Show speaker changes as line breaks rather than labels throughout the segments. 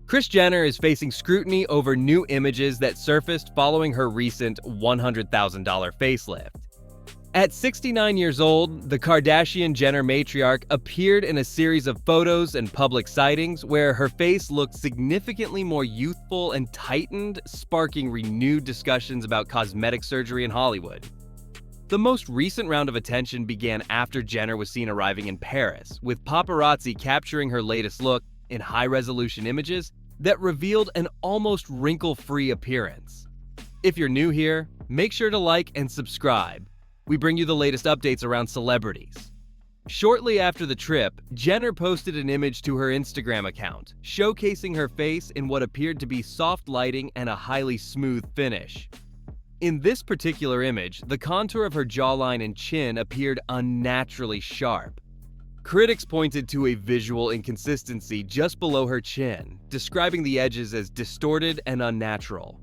Kris Jenner is facing scrutiny over new images that surfaced following her recent $100,000 facelift. At 69 years old, the Kardashian-Jenner matriarch appeared in a series of photos and public sightings where her face looked significantly more youthful and tightened, sparking renewed discussions about cosmetic surgery in Hollywood. The most recent round of attention began after Jenner was seen arriving in Paris, with paparazzi capturing her latest look in high-resolution images that revealed an almost wrinkle-free appearance. If you're new here, make sure to like and subscribe. We bring you the latest updates around celebrities. Shortly after the trip, Jenner posted an image to her Instagram account, showcasing her face in what appeared to be soft lighting and a highly smooth finish. In this particular image, the contour of her jawline and chin appeared unnaturally sharp. Critics pointed to a visual inconsistency just below her chin, describing the edges as distorted and unnatural.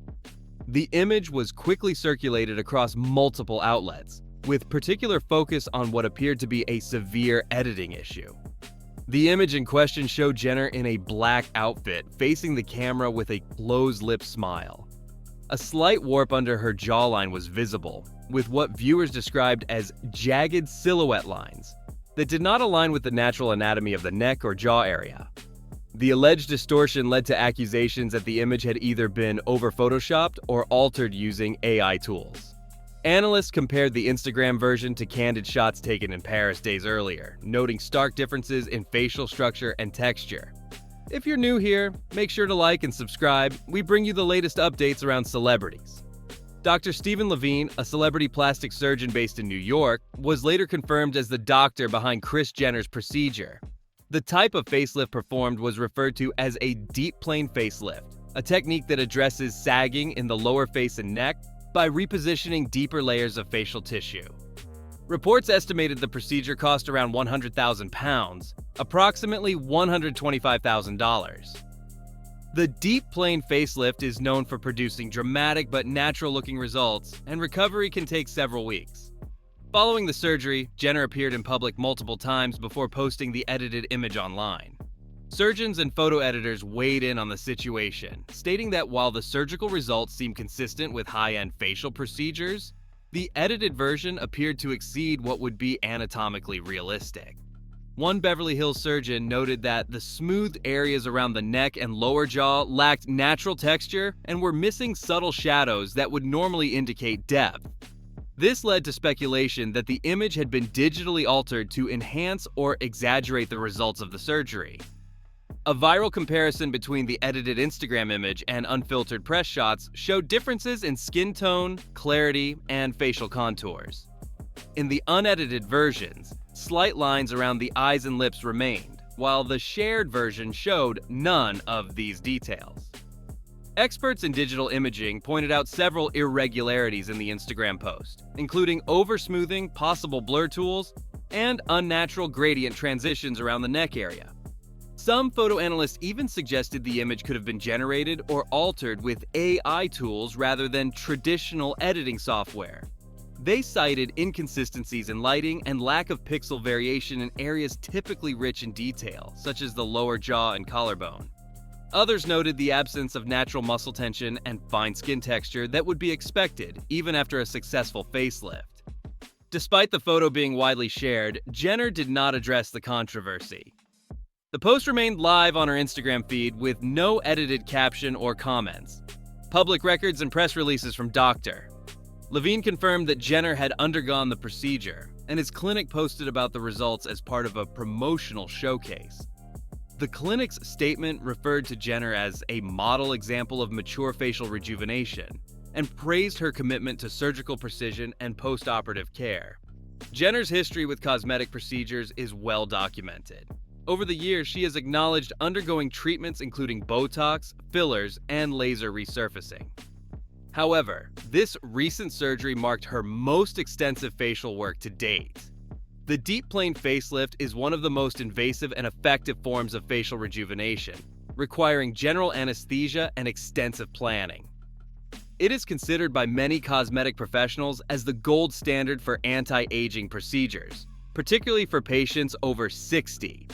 The image was quickly circulated across multiple outlets, with particular focus on what appeared to be a severe editing issue. The image in question showed Jenner in a black outfit, facing the camera with a closed-lip smile. A slight warp under her jawline was visible, with what viewers described as jagged silhouette lines that did not align with the natural anatomy of the neck or jaw area. The alleged distortion led to accusations that the image had either been over-photoshopped or altered using AI tools. Analysts compared the Instagram version to candid shots taken in Paris days earlier, noting stark differences in facial structure and texture. If you're new here, make sure to like and subscribe. We bring you the latest updates around celebrities. Dr. Stephen Levine, a celebrity plastic surgeon based in New York, was later confirmed as the doctor behind Kris Jenner's procedure. The type of facelift performed was referred to as a deep plane facelift, a technique that addresses sagging in the lower face and neck by repositioning deeper layers of facial tissue. Reports estimated the procedure cost around £100,000, approximately $125,000. The deep plane facelift is known for producing dramatic but natural-looking results, and recovery can take several weeks. Following the surgery, Jenner appeared in public multiple times before posting the edited image online. Surgeons and photo editors weighed in on the situation, stating that while the surgical results seem consistent with high-end facial procedures, the edited version appeared to exceed what would be anatomically realistic. One Beverly Hills surgeon noted that the smoothed areas around the neck and lower jaw lacked natural texture and were missing subtle shadows that would normally indicate depth. This led to speculation that the image had been digitally altered to enhance or exaggerate the results of the surgery. A viral comparison between the edited Instagram image and unfiltered press shots showed differences in skin tone, clarity, and facial contours. In the unedited versions, slight lines around the eyes and lips remained, while the shared version showed none of these details. Experts in digital imaging pointed out several irregularities in the Instagram post, including over-smoothing, possible blur tools, and unnatural gradient transitions around the neck area. Some photo analysts even suggested the image could have been generated or altered with AI tools rather than traditional editing software. They cited inconsistencies in lighting and lack of pixel variation in areas typically rich in detail, such as the lower jaw and collarbone. Others noted the absence of natural muscle tension and fine skin texture that would be expected even after a successful facelift. Despite the photo being widely shared, Jenner did not address the controversy. The post remained live on her Instagram feed with no edited caption or comments. Public records and press releases from Dr. Levine confirmed that Jenner had undergone the procedure, and his clinic posted about the results as part of a promotional showcase. The clinic's statement referred to Jenner as a model example of mature facial rejuvenation and praised her commitment to surgical precision and post-operative care. Jenner's history with cosmetic procedures is well documented. Over the years, she has acknowledged undergoing treatments including Botox, fillers, and laser resurfacing. However, this recent surgery marked her most extensive facial work to date. The deep plane facelift is one of the most invasive and effective forms of facial rejuvenation, requiring general anesthesia and extensive planning. It is considered by many cosmetic professionals as the gold standard for anti-aging procedures, particularly for patients over 60.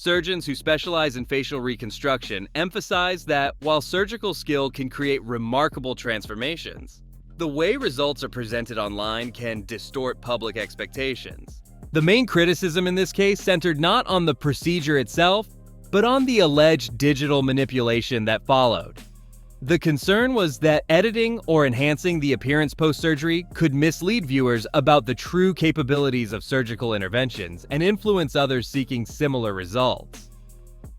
Surgeons who specialize in facial reconstruction emphasize that while surgical skill can create remarkable transformations, the way results are presented online can distort public expectations. The main criticism in this case centered not on the procedure itself, but on the alleged digital manipulation that followed. The concern was that editing or enhancing the appearance post-surgery could mislead viewers about the true capabilities of surgical interventions and influence others seeking similar results.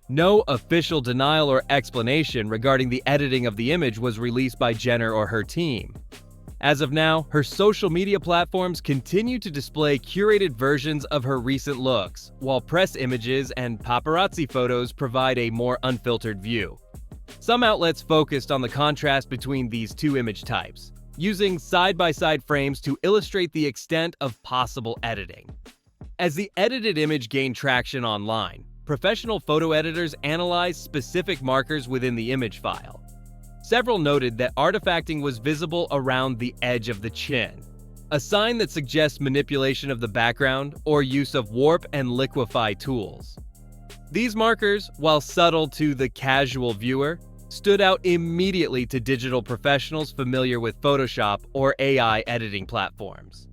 No official denial or explanation regarding the editing of the image was released by Jenner or her team. As of now, her social media platforms continue to display curated versions of her recent looks, while press images and paparazzi photos provide a more unfiltered view. Some outlets focused on the contrast between these two image types, using side-by-side frames to illustrate the extent of possible editing. As the edited image gained traction online, professional photo editors analyzed specific markers within the image file. Several noted that artifacting was visible around the edge of the chin, a sign that suggests manipulation of the background or use of warp and liquefy tools. These markers, while subtle to the casual viewer, stood out immediately to digital professionals familiar with Photoshop or AI editing platforms.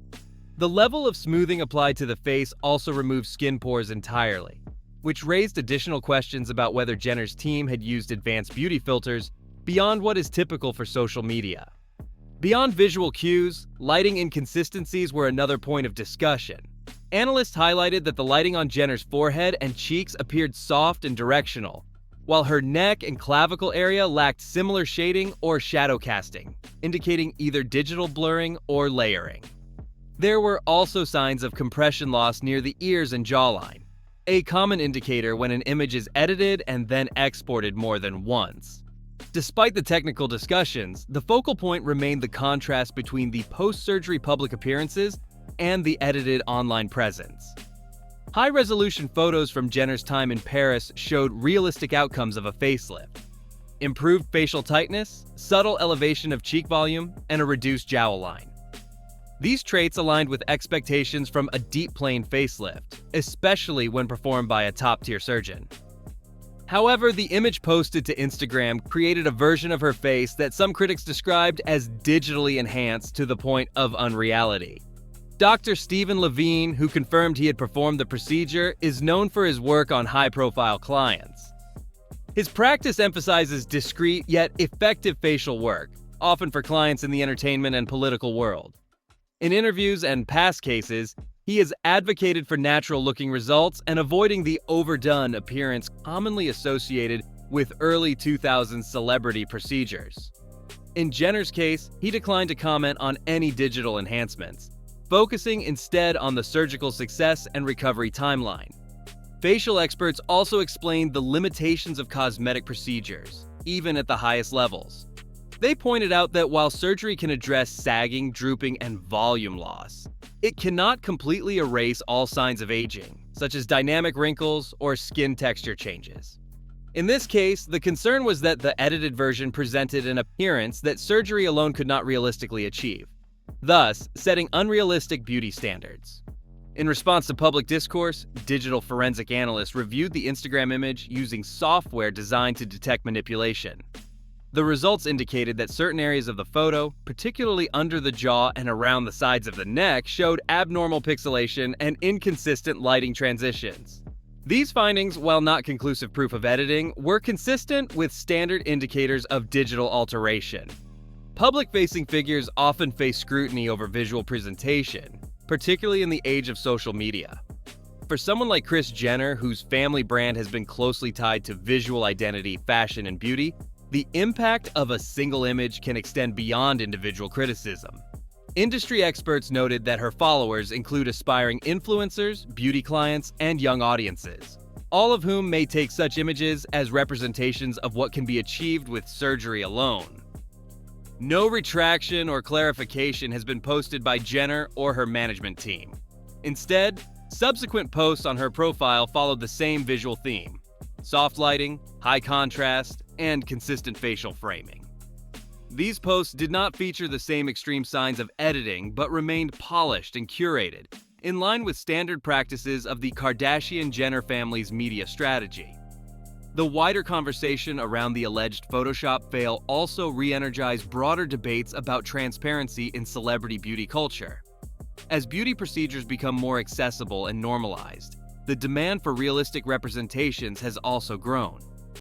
The level of smoothing applied to the face also removed skin pores entirely, which raised additional questions about whether Jenner's team had used advanced beauty filters beyond what is typical for social media. Beyond visual cues, lighting inconsistencies were another point of discussion. Analysts highlighted that the lighting on Jenner's forehead and cheeks appeared soft and directional, while her neck and clavicle area lacked similar shading or shadow casting, indicating either digital blurring or layering. There were also signs of compression loss near the ears and jawline, a common indicator when an image is edited and then exported more than once. Despite the technical discussions, the focal point remained the contrast between the post-surgery public appearances and the edited online presence. High-resolution photos from Jenner's time in Paris showed realistic outcomes of a facelift: improved facial tightness, subtle elevation of cheek volume, and a reduced jowl line. These traits aligned with expectations from a deep plane facelift, especially when performed by a top-tier surgeon. However, the image posted to Instagram created a version of her face that some critics described as digitally enhanced to the point of unreality. Dr. Stephen Levine, who confirmed he had performed the procedure, is known for his work on high-profile clients. His practice emphasizes discreet yet effective facial work, often for clients in the entertainment and political world. In interviews and past cases, he has advocated for natural-looking results and avoiding the overdone appearance commonly associated with early 2000s celebrity procedures. In Jenner's case, he declined to comment on any digital enhancements, focusing instead on the surgical success and recovery timeline. Facial experts also explained the limitations of cosmetic procedures, even at the highest levels. They pointed out that while surgery can address sagging, drooping, and volume loss, it cannot completely erase all signs of aging, such as dynamic wrinkles or skin texture changes. In this case, the concern was that the edited version presented an appearance that surgery alone could not realistically achieve, thus setting unrealistic beauty standards. In response to public discourse, digital forensic analysts reviewed the Instagram image using software designed to detect manipulation. The results indicated that certain areas of the photo, particularly under the jaw and around the sides of the neck, showed abnormal pixelation and inconsistent lighting transitions. These findings, while not conclusive proof of editing, were consistent with standard indicators of digital alteration. Public-facing figures often face scrutiny over visual presentation, particularly in the age of social media. For someone like Kris Jenner, whose family brand has been closely tied to visual identity, fashion, and beauty, the impact of a single image can extend beyond individual criticism. Industry experts noted that her followers include aspiring influencers, beauty clients, and young audiences, all of whom may take such images as representations of what can be achieved with surgery alone. No retraction or clarification has been posted by Jenner or her management team. Instead, subsequent posts on her profile followed the same visual theme: soft lighting, high contrast, and consistent facial framing. These posts did not feature the same extreme signs of editing, but remained polished and curated, in line with standard practices of the Kardashian-Jenner family's media strategy. The wider conversation around the alleged Photoshop fail also re-energized broader debates about transparency in celebrity beauty culture. As beauty procedures become more accessible and normalized, the demand for realistic representations has also grown.